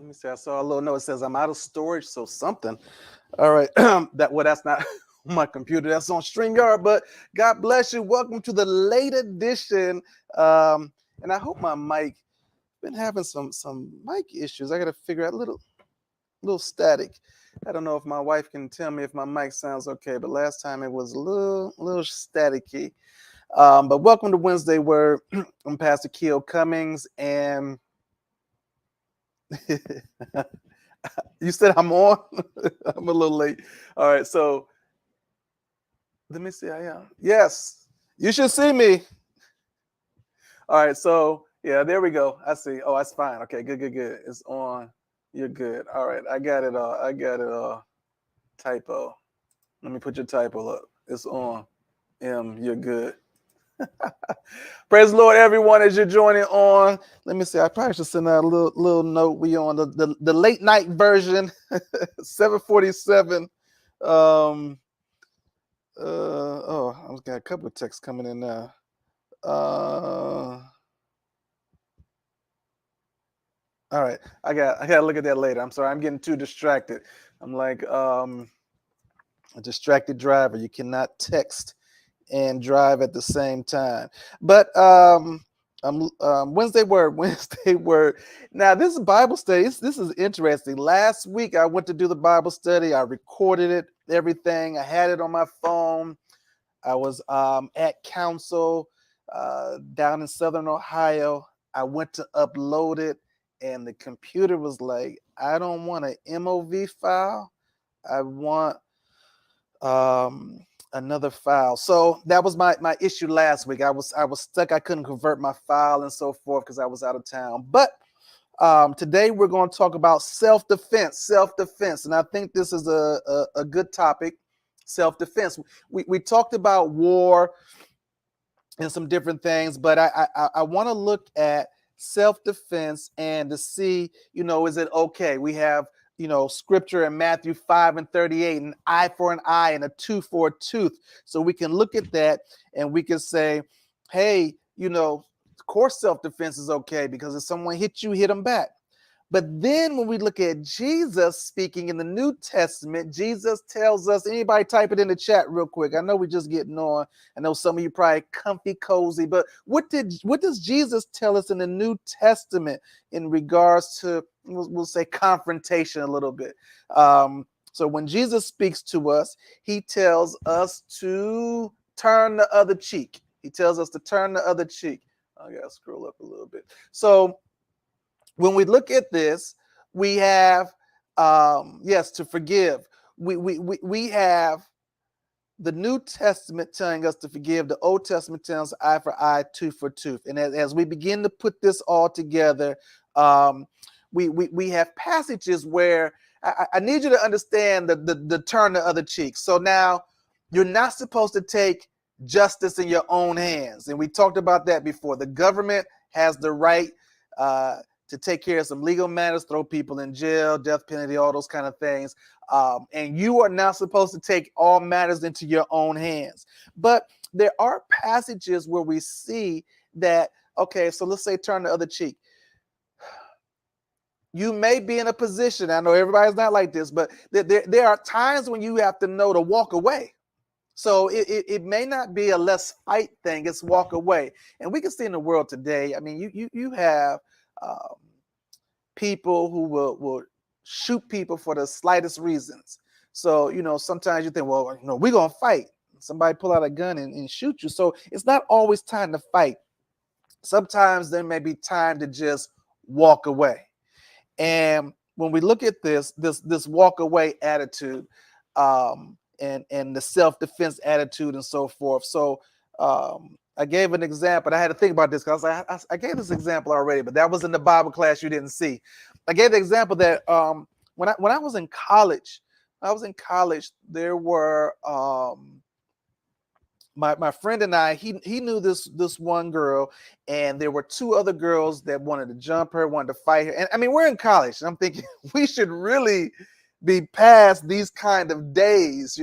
Let me see. I saw a little note. It says I'm out of storage, so something. All right. That's not on my computer. That's on StreamYard. But God bless you. Welcome to the late edition. And I hope my mic been having some mic issues. I got to figure out a little static. I don't know if my wife can tell me if my mic sounds okay, but last time it was a little staticky. But welcome to Wednesday Word. I'm Pastor Keel Cummings, and you said I'm on. I'm a little late. All right, so let me see. I am. Yes, you should see me. All right, so yeah, there we go. I see. Oh, that's fine. Okay, good. It's on. You're good. All right, I got it all. Typo. Let me put your typo up. It's on. You're good. Praise the Lord, everyone, as you're joining on. Let me see. I probably should send out a little note. We on the late night version, 7:47. I've got a couple of texts coming in now. All right, I got to look at that later. I'm sorry, I'm getting too distracted. I'm like a distracted driver. You cannot text and drive at the same time. But Wednesday word. Now this is Bible study. This is interesting. Last week I went to do the Bible study. I recorded it, everything. I had it on my phone. I was at council down in Southern Ohio. I went to upload it, and the computer was like, I don't want an MOV file. I want another file. So that was my issue last week. I was stuck. I couldn't convert my file and so forth because I was out of town. But today we're going to talk about self-defense, and I think this is a good topic. Self-defense. We talked about war and some different things, but I want to look at self-defense and to see, is it okay? We have, scripture in Matthew 5:38, an eye for an eye and a tooth for a tooth. So we can look at that and we can say, hey, of course self-defense is okay, because if someone hits you, hit them back. But then when we look at Jesus speaking in the New Testament, Jesus tells us, anybody type it in the chat real quick. I know we're just getting on. I know some of you probably comfy, cozy, but what does Jesus tell us in the New Testament in regards to, we'll say, confrontation a little bit? So when Jesus speaks to us, he tells us to turn the other cheek. He tells us to turn the other cheek. I gotta scroll up a little bit. So when we look at this, we have, to forgive. We have the New Testament telling us to forgive. The Old Testament tells us eye for eye, tooth for tooth. And as we begin to put this all together, we have passages where I need you to understand the turn the other cheek. So now you're not supposed to take justice in your own hands. And we talked about that before. The government has the right to take care of some legal matters, throw people in jail, death penalty, all those kind of things. And you are not supposed to take all matters into your own hands. But there are passages where we see that, okay, so let's say turn the other cheek. You may be in a position, I know everybody's not like this, but there are times when you have to know to walk away. So it may not be a let's fight thing, it's walk away. And we can see in the world today, I mean, you have people who will shoot people for the slightest reasons. So, sometimes you think, well, we're going to fight. Somebody pull out a gun and shoot you. So it's not always time to fight. Sometimes there may be time to just walk away. And when we look at this walk away attitude, and the self-defense attitude and so forth. So I gave an example. I had to think about this because I gave this example already, but that was in the Bible class you didn't see. I gave the example that when I was in college, there were my friend and I, he knew this one girl, and there were two other girls that wanted to jump her, wanted to fight her. And I mean, we're in college, and I'm thinking we should really be past these kind of days,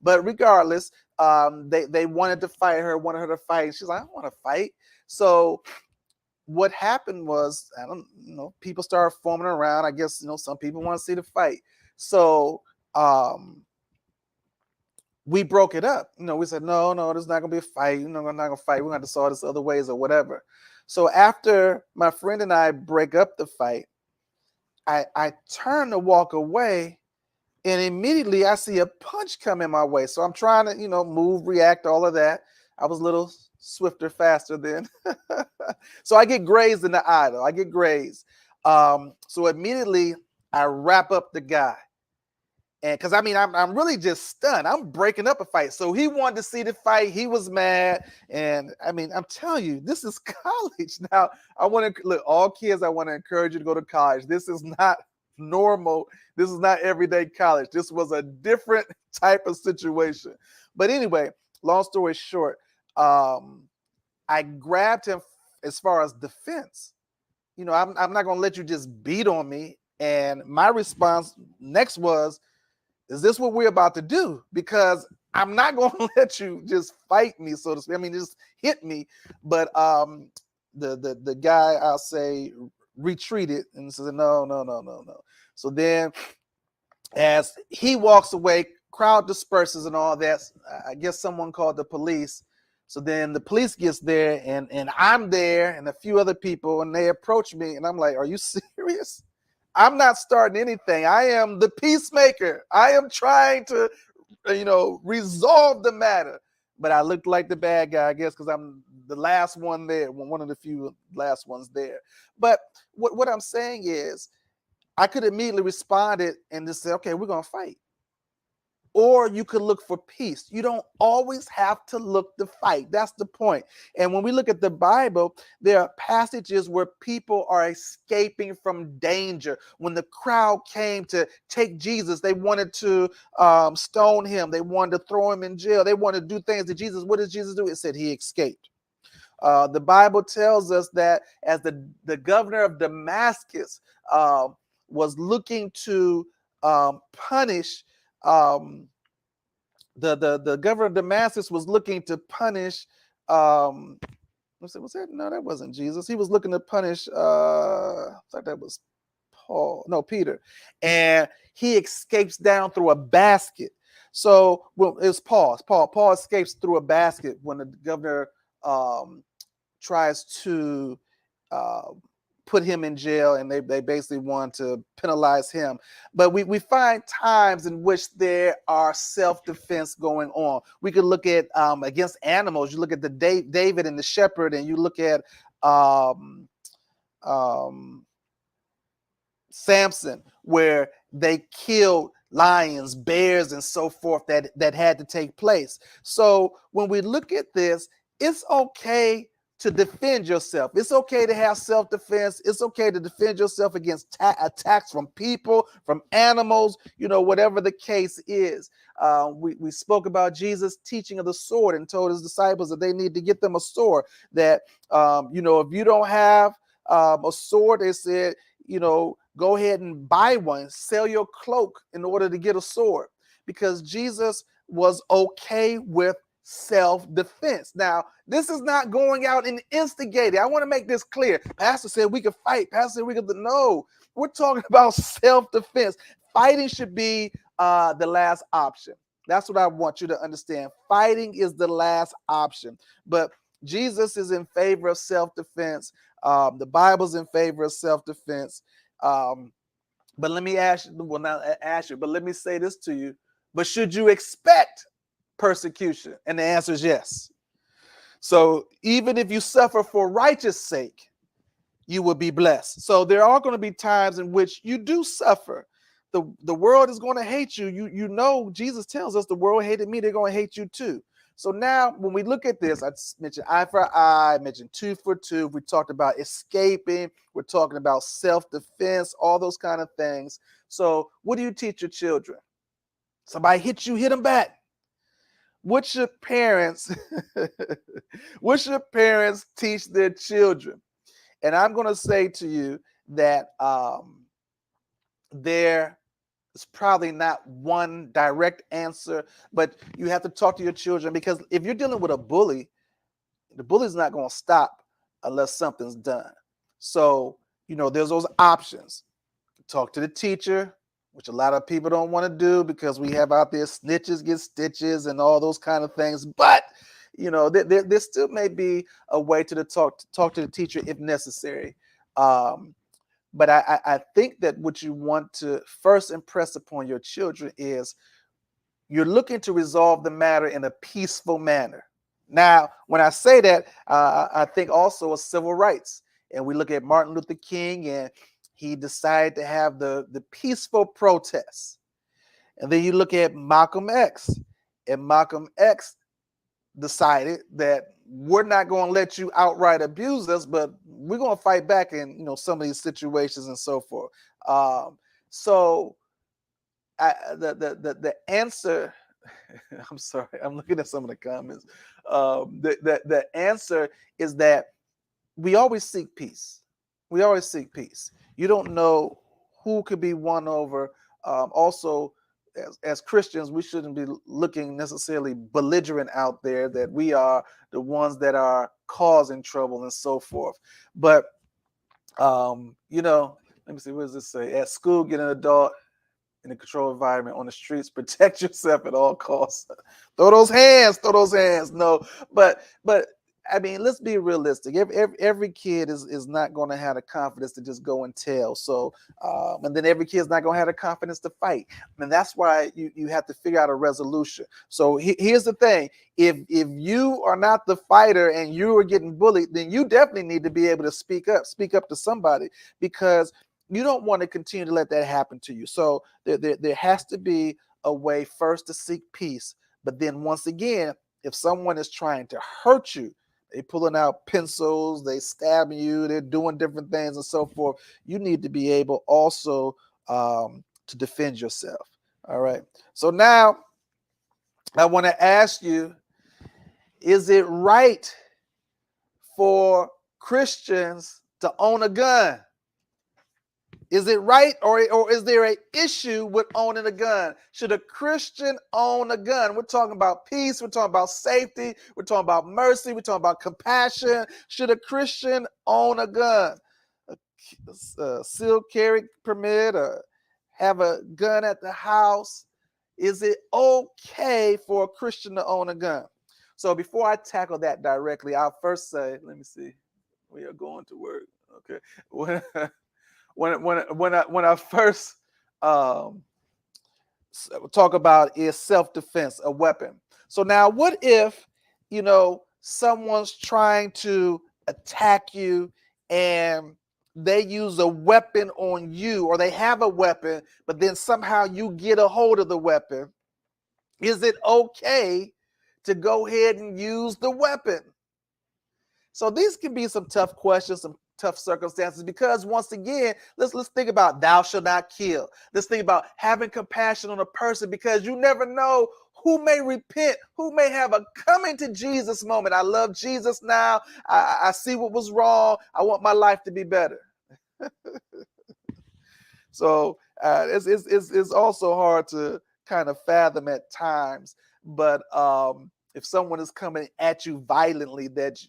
But regardless, they wanted to fight her, wanted her to fight. She's like, I don't want to fight. So what happened was, people started forming around. I guess, some people want to see the fight. So we broke it up. We said, no, there's not gonna be a fight. We're not gonna fight. We're gonna have to solve this other ways or whatever. So after my friend and I break up the fight, I turn to walk away, and immediately I see a punch come in my way. So I'm trying to, move, react, all of that. I was a little swifter, faster then. So I get grazed in the eye, though. I get grazed. So immediately I wrap up the guy. And because I'm really just stunned. I'm breaking up a fight. So he wanted to see the fight. He was mad. And I'm telling you, this is college. Now, I want to look, all kids, I want to encourage you to go to college. This is not normal. This is not everyday college. This was a different type of situation. But anyway, long story short, I grabbed him as far as defense. I'm not going to let you just beat on me. And my response next was, is this what we're about to do? Because I'm not going to let you just fight me, so to speak. Just hit me. But the guy, I'll say, retreated and said, no. So then as he walks away, crowd disperses and all that. I guess someone called the police. So then the police gets there, and I'm there and a few other people, and they approach me, and I'm like, are you serious? I'm not starting anything. I am the peacemaker. I am trying to, resolve the matter. But I looked like the bad guy, I guess, because I'm the last one there, one of the few last ones there. But what I'm saying is, I could immediately responded and just say, okay, we're going to fight. Or you could look for peace. You don't always have to look to fight. That's the point. And when we look at the Bible, there are passages where people are escaping from danger. When the crowd came to take Jesus, they wanted to stone him. They wanted to throw him in jail. They wanted to do things to Jesus. What did Jesus do? It said he escaped. The Bible tells us that as the governor of Damascus was looking to punish the governor of Damascus was looking to punish was that? No, that wasn't Jesus. He was looking to punish I thought that was Peter. And he escapes down through a basket. So it's Paul. Paul escapes through a basket when the governor tries to put him in jail, and they basically want to penalize him. But we find times in which there are self-defense going on. We could look at against animals. You look at the David and the shepherd, and you look at Samson, where they killed lions, bears, and so forth that had to take place. So when we look at this, it's okay to defend yourself. It's okay to have self-defense. It's okay to defend yourself against attacks from people, from animals, whatever the case is. We spoke about Jesus' teaching of the sword and told his disciples that they need to get them a sword. That, if you don't have a sword, they said, go ahead and buy one, sell your cloak in order to get a sword, because Jesus was okay with self-defense. Now, this is not going out and instigating. I want to make this clear. Pastor said we could fight. Pastor said we could. No, we're talking about self-defense. Fighting should be the last option. That's what I want you to understand. Fighting is the last option. But Jesus is in favor of self-defense. The Bible's in favor of self-defense. But let me ask you, well, not ask you, but let me say this to you. But should you expect persecution? And the answer is yes. So even if you suffer for righteous sake, you will be blessed. So there are going to be times in which you do suffer. The world is going to hate you. Jesus tells us the world hated me, they're going to hate you too. So now when we look at this, I mentioned eye for eye, I mentioned tooth for tooth. We talked about escaping. We're talking about self-defense, all those kind of things. So what do you teach your children? Somebody hits you, hit them back. What should parents teach their children? And I'm going to say to you that there is probably not one direct answer, but you have to talk to your children, because if you're dealing with a bully, the bully's not going to stop unless something's done. So, there's those options. Talk to the teacher, which a lot of people don't want to do because we have out there snitches get stitches and all those kind of things. But there still may be a way to talk to the teacher if necessary. But I think that what you want to first impress upon your children is you're looking to resolve the matter in a peaceful manner. Now, when I say that, I think also of civil rights. And we look at Martin Luther King, and he decided to have the peaceful protests. And then you look at Malcolm X, and Malcolm X decided that we're not going to let you outright abuse us, but we're going to fight back in some of these situations and so forth. So the answer, I'm sorry, I'm looking at some of the comments. The answer is that we always seek peace. We always seek peace. You don't know who could be won over. Also, as Christians, we shouldn't be looking necessarily belligerent out there that we are the ones that are causing trouble and so forth. But let me see, what does this say? At school, get an adult in a controlled environment. On the streets, protect yourself at all costs. Throw those hands. No, but I mean, let's be realistic. Every kid is not going to have the confidence to just go and tell. So, and then every kid's not going to have the confidence to fight. And that's why you have to figure out a resolution. So here's the thing: if you are not the fighter and you are getting bullied, then you definitely need to be able to speak up to somebody, because you don't want to continue to let that happen to you. So there has to be a way first to seek peace. But then once again, if someone is trying to hurt you, they pulling out pencils, they stabbing you, they're doing different things and so forth, you need to be able also to defend yourself. All right. So now I want to ask you, is it right for Christians to own a gun? Is it right, or is there an issue with owning a gun? Should a Christian own a gun? We're talking about peace. We're talking about safety. We're talking about mercy. We're talking about compassion. Should a Christian own a gun? A sealed carry permit, or have a gun at the house? Is it okay for a Christian to own a gun? So before I tackle that directly, I'll first say, let me see. We are going to work. Okay. When I first talk about is self-defense a weapon? So now, what if someone's trying to attack you and they use a weapon on you, or they have a weapon, but then somehow you get a hold of the weapon? Is it okay to go ahead and use the weapon? So these can be some tough questions, some tough circumstances, because once again, let's think about thou shalt not kill. Let's think about having compassion on a person, because you never know who may repent, who may have a coming to Jesus moment. I love Jesus now. I see what was wrong. I want my life to be better. So it's also hard to kind of fathom at times. But if someone is coming at you violently, that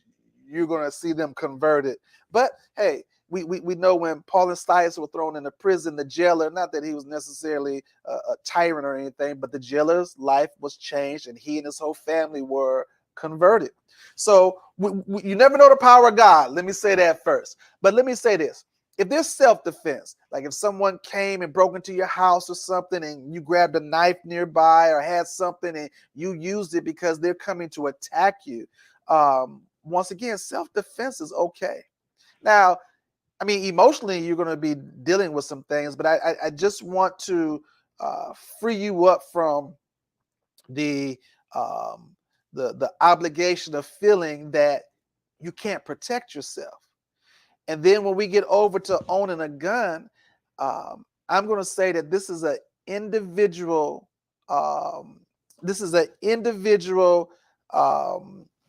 you're going to see them converted. But hey, we know when Paul and Silas were thrown into prison, the jailer, not that he was necessarily a tyrant or anything, but the jailer's life was changed, and he and his whole family were converted. So you never know the power of God. Let me say that first. But let me say this. If there's self-defense, like if someone came and broke into your house or something, and you grabbed a knife nearby or had something and you used it because they're coming to attack you, once again, self-defense is okay. Now, I mean, emotionally, you're going to be dealing with some things, but I just want to free you up from the obligation of feeling that you can't protect yourself. And then when we get over to owning a gun, I'm going to say that this is an individual.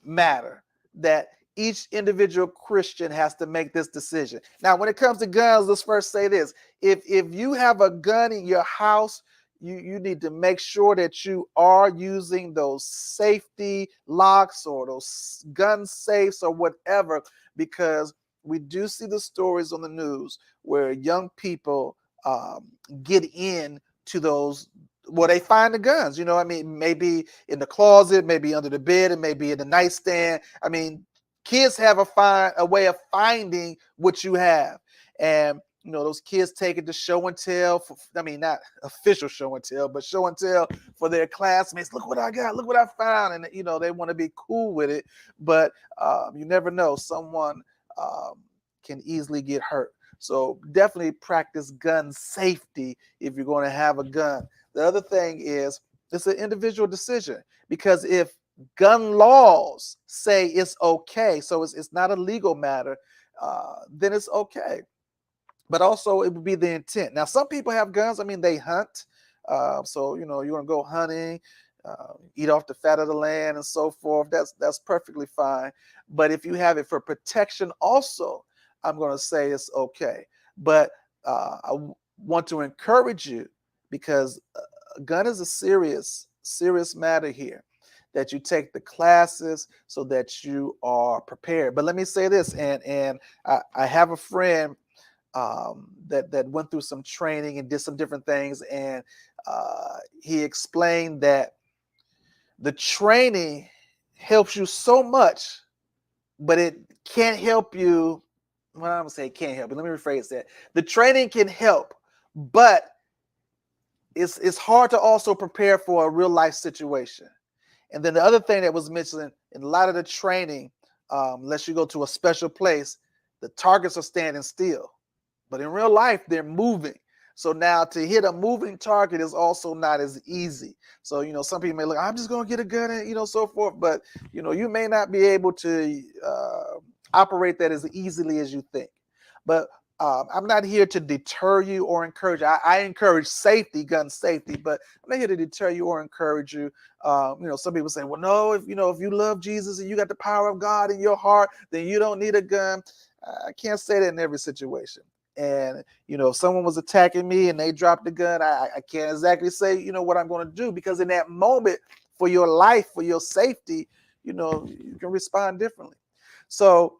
Matter that each individual Christian has to make this decision. Now, when it comes to guns, let's first say this: if you have a gun in your house, you need to make sure that you are using those safety locks or those gun safes or whatever, because we do see the stories on the news where young people get in to those, well, they find the guns, I mean, maybe in the closet, maybe under the bed, and maybe in the nightstand. I mean, kids have a way of finding what you have. And those kids take it to show and tell. I mean, not official show and tell, but show and tell for their classmates. Look what I got. Look what I found. And they want to be cool with it, but you never know. Someone can easily get hurt. So definitely practice gun safety if you're going to have a gun. The other thing is, it's an individual decision, because if gun laws say it's okay, so it's not a legal matter, then it's okay. But also it would be the intent. Now, some people have guns. I mean, they hunt. So, you want to go hunting, eat off the fat of the land and so forth. That's perfectly fine. But if you have it for protection also, I'm going to say it's okay. But I want to encourage you, because a gun is a serious matter here, that you take the classes so that you are prepared. But let me say this, and I have a friend that went through some training and did some different things, and he explained that the training helps you so much, but it can't help you. Well, I'm gonna say it can't help you. Let me rephrase that. The training can help, but it's hard to also prepare for a real life situation. And then the other thing that was mentioned in a lot of the training, unless you go to a special place, the targets are standing still. But in real life, they're moving. So now to hit a moving target is also not as easy. So, some people may look, I'm just going to get a gun and, so forth. But, you may not be able to operate that as easily as you think. But I'm not here to deter you or encourage you. I encourage safety, gun safety, but I'm not here to deter you or encourage you. Some people say, well, no, if you love Jesus and you got the power of God in your heart, then you don't need a gun. I can't say that in every situation. And, if someone was attacking me and they dropped the gun, I can't exactly say, what I'm going to do, because in that moment, for your life, for your safety, you can respond differently. So,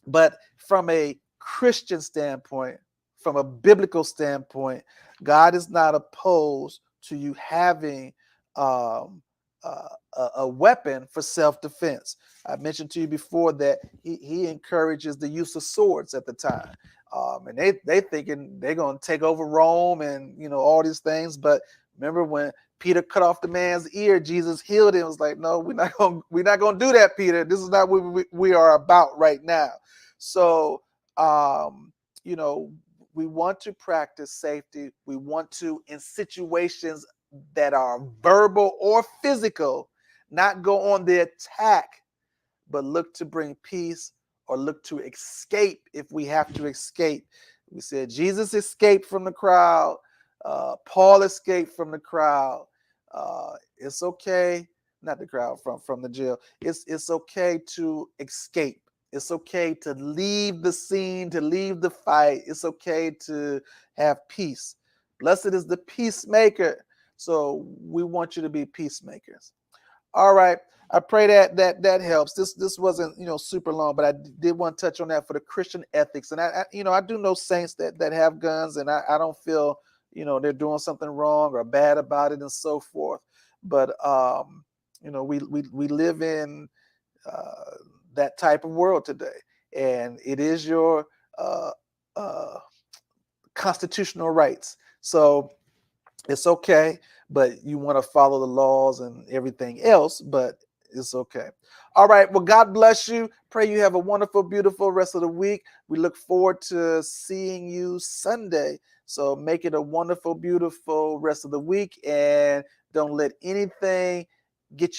but from a Christian standpoint, from a biblical standpoint, God is not opposed to you having a weapon for self-defense. I mentioned to you before that he encourages the use of swords at the time. And they thinking they're going to take over Rome and, all these things. But remember when Peter cut off the man's ear, Jesus healed him. It was like, no, we're not going to do that, Peter. This is not what we are about right now. So, we want to practice safety. We want to, in situations that are verbal or physical, not go on the attack, but look to bring peace or look to escape if we have to escape. We said Jesus escaped from the crowd. Paul escaped from the crowd. It's okay, not the crowd, from the jail. It's okay to escape. It's okay to leave the scene, to leave the fight. It's okay to have peace. Blessed is the peacemaker. So we want you to be peacemakers. All right. I pray that helps. This wasn't super long, but I did want to touch on that for the Christian ethics. And I do know saints that have guns, and I don't feel they're doing something wrong or bad about it and so forth. But we live in that type of world today, and it is your constitutional rights. So it's okay, but you want to follow the laws and everything else, but it's okay. All right. Well, God bless you. Pray you have a wonderful, beautiful rest of the week. We look forward to seeing you Sunday. So make it a wonderful, beautiful rest of the week, and don't let anything get you